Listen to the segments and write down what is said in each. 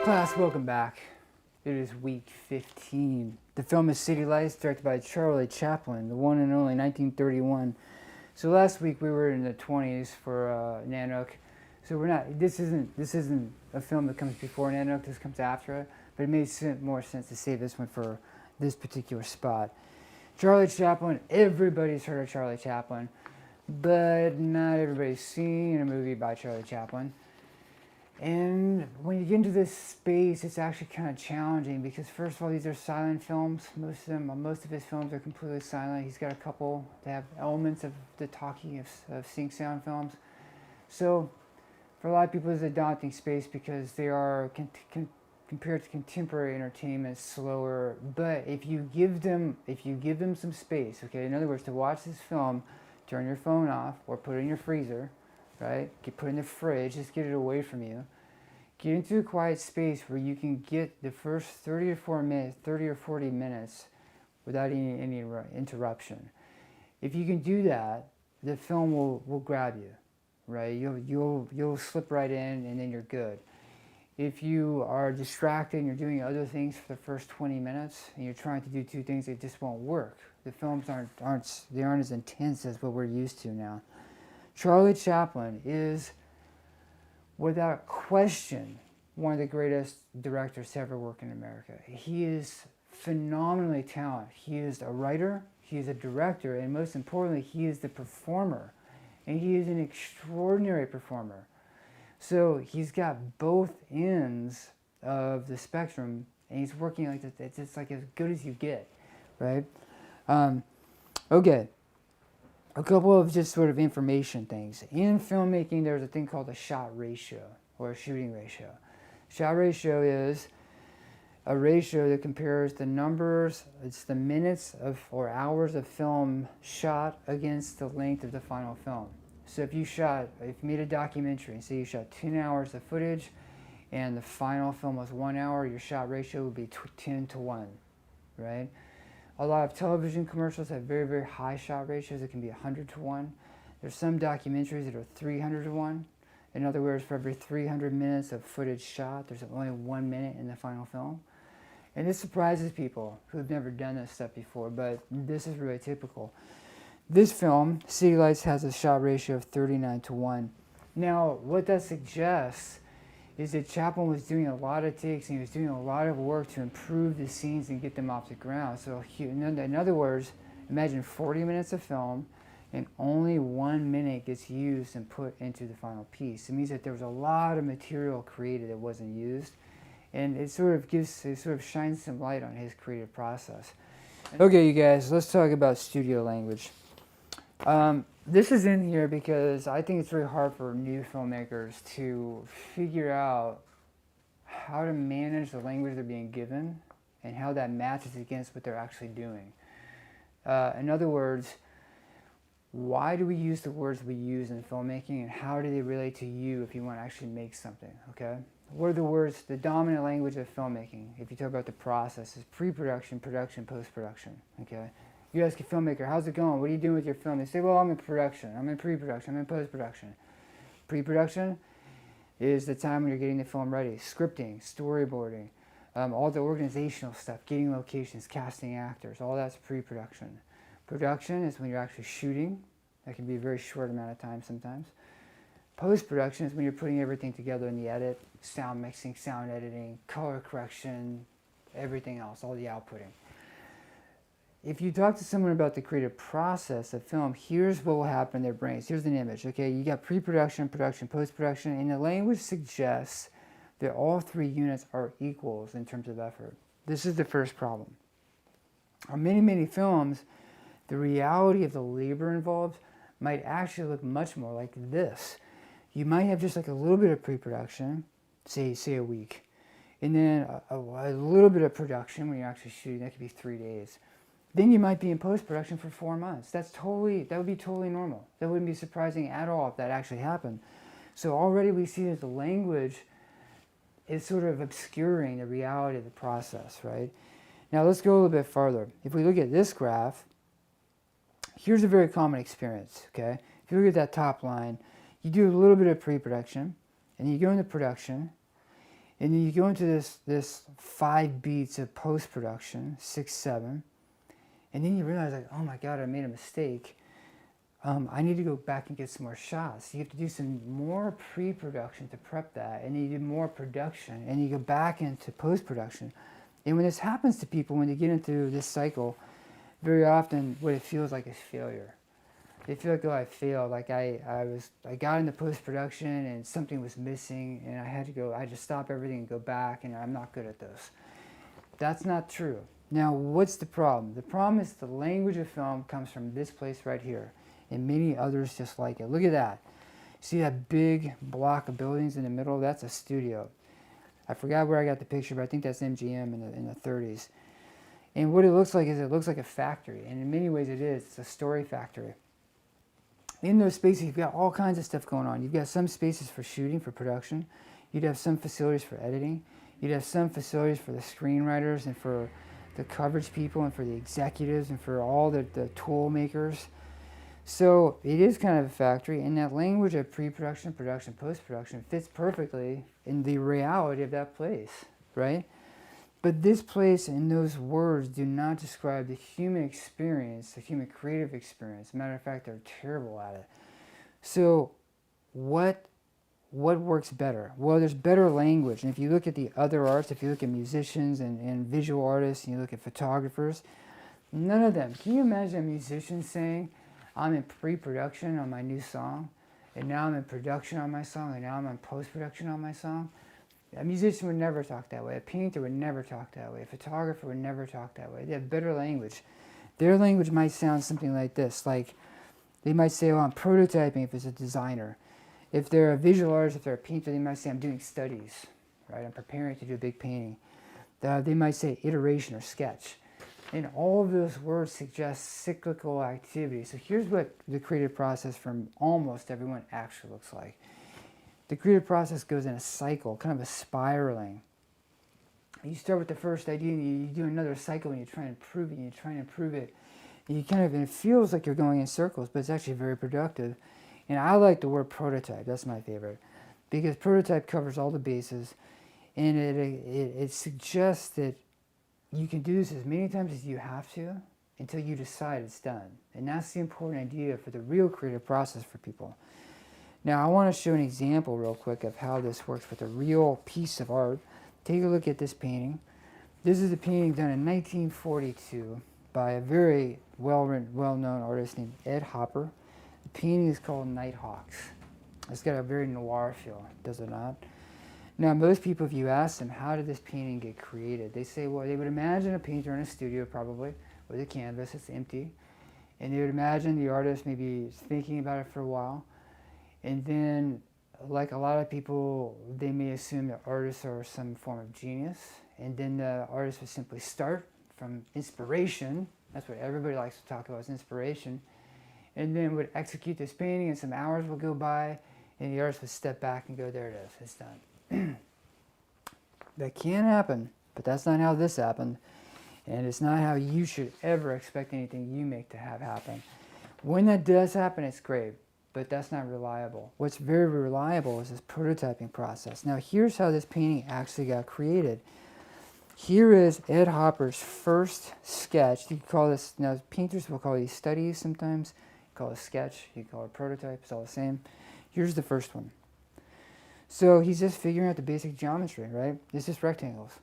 Class, welcome back. It is week 15. The film is City Lights, directed by Charlie Chaplin, the one and only 1931. So last week we were in the 20s for Nanook. So we're not. This isn't a film that comes before Nanook. This comes after it. But it made more sense to save this one for this particular spot. Charlie Chaplin. Everybody's heard of Charlie Chaplin, but not everybody's seen a movie by Charlie Chaplin. And when you get into this space, it's actually kind of challenging because, first of all, these are silent films. Most of his films are completely silent. He's got a couple that have elements of the talking of sync sound films. So, for a lot of people, it's a daunting space because they are compared to contemporary entertainment, slower. But if you give them some space, okay. In other words, to watch this film, turn your phone off or put it in your freezer. Right? Put it in the fridge, just get it away from you. Get into a quiet space where you can get the first 30 or 40 minutes without any interruption. If you can do that, the film will grab you, right? You'll slip right in and then you're good. If you are distracted and you're doing other things for the first 20 minutes and you're trying to do two things, it just won't work. The films aren't as intense as what we're used to now. Charlie Chaplin is, without question, one of the greatest directors to ever work in America. He is phenomenally talented. He is a writer, he is a director, and most importantly, he is the performer. And he is an extraordinary performer. So he's got both ends of the spectrum, and he's working like that. It's just like as good as you get, right? Okay. A couple of just sort of information things. In filmmaking, there's a thing called a shot ratio, or a shooting ratio. Shot ratio is a ratio that compares the numbers, it's the minutes or hours of film shot against the length of the final film. So if you made a documentary, and say you shot 10 hours of footage, and the final film was 1 hour, your shot ratio would be 10 to 1, right? A lot of television commercials have very, very high shot ratios. It can be 100 to 1. There's some documentaries that are 300 to 1. In other words, for every 300 minutes of footage shot, there's only 1 minute in the final film. And this surprises people who've never done this stuff before, but this is really typical. This film, City Lights, has a shot ratio of 39 to 1. Now, what that suggests is that Chaplin was doing a lot of takes and he was doing a lot of work to improve the scenes and get them off the ground. So in other words, imagine 40 minutes of film and only 1 minute gets used and put into the final piece. It means that there was a lot of material created that wasn't used, and it sort of shines some light on his creative process. Okay, you guys, let's talk about studio language. This is in here because I think it's really hard for new filmmakers to figure out how to manage the language they're being given and how that matches against what they're actually doing. In other words, why do we use the words we use in filmmaking and how do they relate to you if you want to actually make something, okay? What are the words, the dominant language of filmmaking? If you talk about the process, is pre-production, production, post-production, okay? You ask a filmmaker, how's it going? What are you doing with your film? They say, well, I'm in production, I'm in pre-production, I'm in post-production. Pre-production is the time when you're getting the film ready. Scripting, storyboarding, all the organizational stuff, getting locations, casting actors, all that's pre-production. Production is when you're actually shooting. That can be a very short amount of time sometimes. Post-production is when you're putting everything together in the edit, sound mixing, sound editing, color correction, everything else, all the outputting. If you talk to someone about the creative process of film, here's what will happen in their brains. Here's an image, okay? You got pre-production, production, post-production, and the language suggests that all three units are equals in terms of effort. This is the first problem. On many, many films, the reality of the labor involved might actually look much more like this. You might have just like a little bit of pre-production, say a week, and then a little bit of production when you're actually shooting. That could be 3 days. Then you might be in post-production for 4 months. That would be totally normal. That wouldn't be surprising at all if that actually happened. So already we see that the language is sort of obscuring the reality of the process, right? Now let's go a little bit farther. If we look at this graph, here's a very common experience, okay? If you look at that top line, you do a little bit of pre-production, and you go into production, And then you go into this 5 beats of post-production, 6, 7, and then you realize, like, oh my God, I made a mistake. I need to go back and get some more shots. You have to do some more pre-production to prep that, and then you do more production, and you go back into post-production. And when this happens to people, when they get into this cycle, very often what it feels like is failure. They feel like, oh, I failed. Like I got into post-production and something was missing, and I had to stop everything and go back, and I'm not good at this. That's not true. Now, what's the problem? The problem is the language of film comes from this place right here, and many others just like it. Look at that. See that big block of buildings in the middle? That's a studio. I forgot where I got the picture, but I think that's MGM in the 30s. And what it looks like is it looks like a factory, and in many ways it is. It's a story factory. In those spaces, you've got all kinds of stuff going on. You've got some spaces for shooting, for production. You'd have some facilities for editing. You'd have some facilities for the screenwriters and for the coverage people and for the executives and for all the tool makers. So it is kind of a factory, and that language of pre-production, production, post-production fits perfectly in the reality of that place, right? But this place and those words do not describe the human experience, the human creative experience. Matter of fact, they're terrible at it. So what works better? Well, there's better language. And if you look at the other arts, if you look at musicians and visual artists, and you look at photographers, none of them. Can you imagine a musician saying, I'm in pre-production on my new song, and now I'm in production on my song, and now I'm in post-production on my song? A musician would never talk that way. A painter would never talk that way. A photographer would never talk that way. They have better language. Their language might sound something like this. Like, they might say, oh, I'm prototyping if it's a designer. If they're a visual artist, if they're a painter, they might say, I'm doing studies, right? I'm preparing to do a big painting. They might say iteration or sketch. And all of those words suggest cyclical activity. So here's what the creative process from almost everyone actually looks like. The creative process goes in a cycle, kind of a spiraling. You start with the first idea, and you do another cycle, and you try and improve it, and you try and improve it. And it feels like you're going in circles, but it's actually very productive. And I like the word prototype. That's my favorite, because prototype covers all the bases, and it suggests that you can do this as many times as you have to until you decide it's done. And that's the important idea for the real creative process for people. Now, I want to show an example real quick of how this works with a real piece of art. Take a look at this painting. This is a painting done in 1942 by a very well-known artist named Ed Hopper. The painting is called Nighthawks. It's got a very noir feel, does it not? Now, most people, if you ask them, how did this painting get created? They say, well, they would imagine a painter in a studio probably with a canvas, it's empty. And they would imagine the artist maybe thinking about it for a while. And then, like a lot of people, they may assume that artists are some form of genius. And then the artist would simply start from inspiration. That's what everybody likes to talk about, is inspiration. And then would execute this painting, and some hours will go by, and the artist would step back and go, there it is, it's done. That can happen, but that's not how this happened. And it's not how you should ever expect anything you make to have happen. When that does happen, it's great. But that's not reliable. What's very reliable is this prototyping process. Now, here's how this painting actually got created. Here is Ed Hopper's first sketch. You can call this, now painters will call these studies sometimes. You call it a sketch, you call it a prototype, it's all the same. Here's the first one. So he's just figuring out the basic geometry, right? It's just rectangles.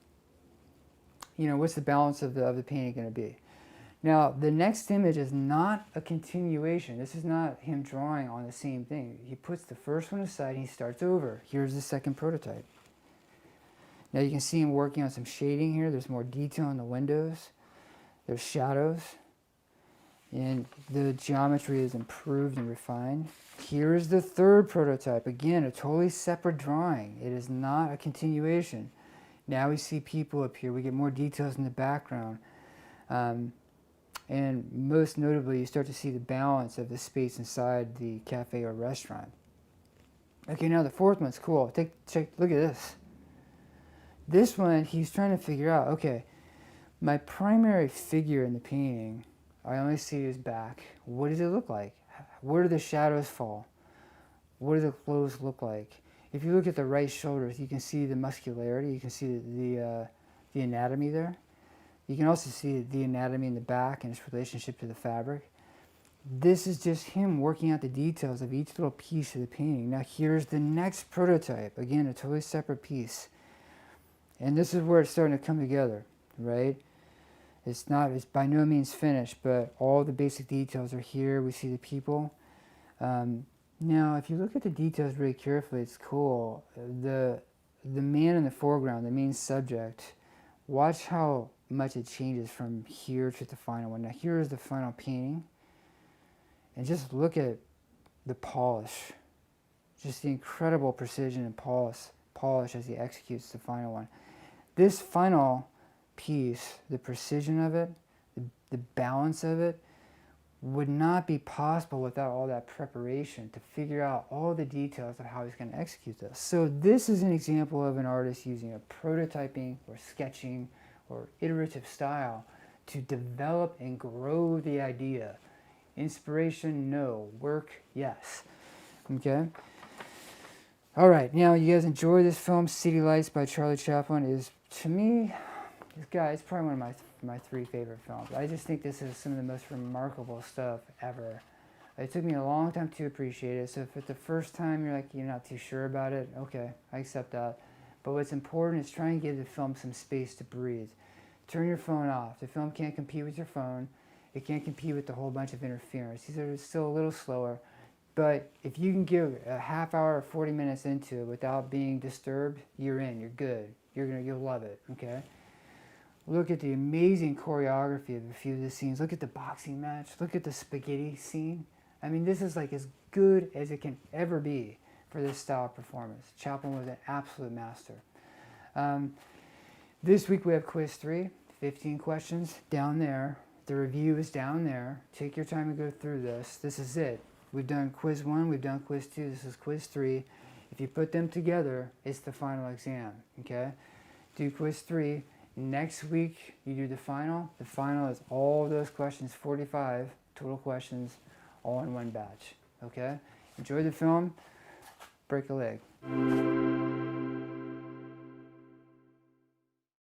You know, what's the balance of the painting going to be? Now, the next image is not a continuation. This is not him drawing on the same thing. He puts the first one aside and he starts over. Here's the second prototype. Now you can see him working on some shading here. There's more detail in the windows. There's shadows. And the geometry is improved and refined. Here is the third prototype. Again, a totally separate drawing. It is not a continuation. Now we see people up here. We get more details in the background. And most notably, you start to see the balance of the space inside the cafe or restaurant. Okay, now the fourth one's cool. Look at this. This one, he's trying to figure out, okay, my primary figure in the painting, I only see his back. What does it look like? Where do the shadows fall? What do the clothes look like? If you look at the right shoulders, you can see the muscularity, you can see the anatomy there. You can also see the anatomy in the back and its relationship to the fabric. This is just him working out the details of each little piece of the painting. Now here's the next prototype. Again, a totally separate piece. And this is where it's starting to come together, right? It's by no means finished, but all the basic details are here. We see the people. Now, if you look at the details really carefully, it's cool. The man in the foreground, the main subject, watch how much it changes from here to the final one. Now, here is the final painting. And just look at the polish. Just the incredible precision and polish as he executes the final one. This final piece, the precision of it, the balance of it, would not be possible without all that preparation to figure out all the details of how he's going to execute this. So this is an example of an artist using a prototyping or sketching or iterative style to develop and grow the idea. Inspiration, no. Work, yes. Okay? All right, now you guys enjoy this film, City Lights by Charlie Chaplin. Is, to me, this guy is probably one of my 3 favorite films. I just think this is some of the most remarkable stuff ever. It took me a long time to appreciate it, so if it's the first time you're not too sure about it, okay, I accept that. But what's important is try and give the film some space to breathe. Turn your phone off. The film can't compete with your phone. It can't compete with a whole bunch of interference. These are still a little slower. But if you can give a half hour or 40 minutes into it without being disturbed, you're in, you're good. You'll love it, okay? Look at the amazing choreography of a few of the scenes. Look at the boxing match. Look at the spaghetti scene. I mean, this is like as good as it can ever be for this style of performance. Chaplin was an absolute master. This week we have quiz 3, 15 questions down there. The review is down there. Take your time to go through this. This is it. We've done quiz 1, we've done quiz 2, this is quiz 3. If you put them together, it's the final exam, okay? Do quiz 3. Next week, you do the final. The final is all those questions, 45 total questions, all in one batch, okay? Enjoy the film. Break a leg.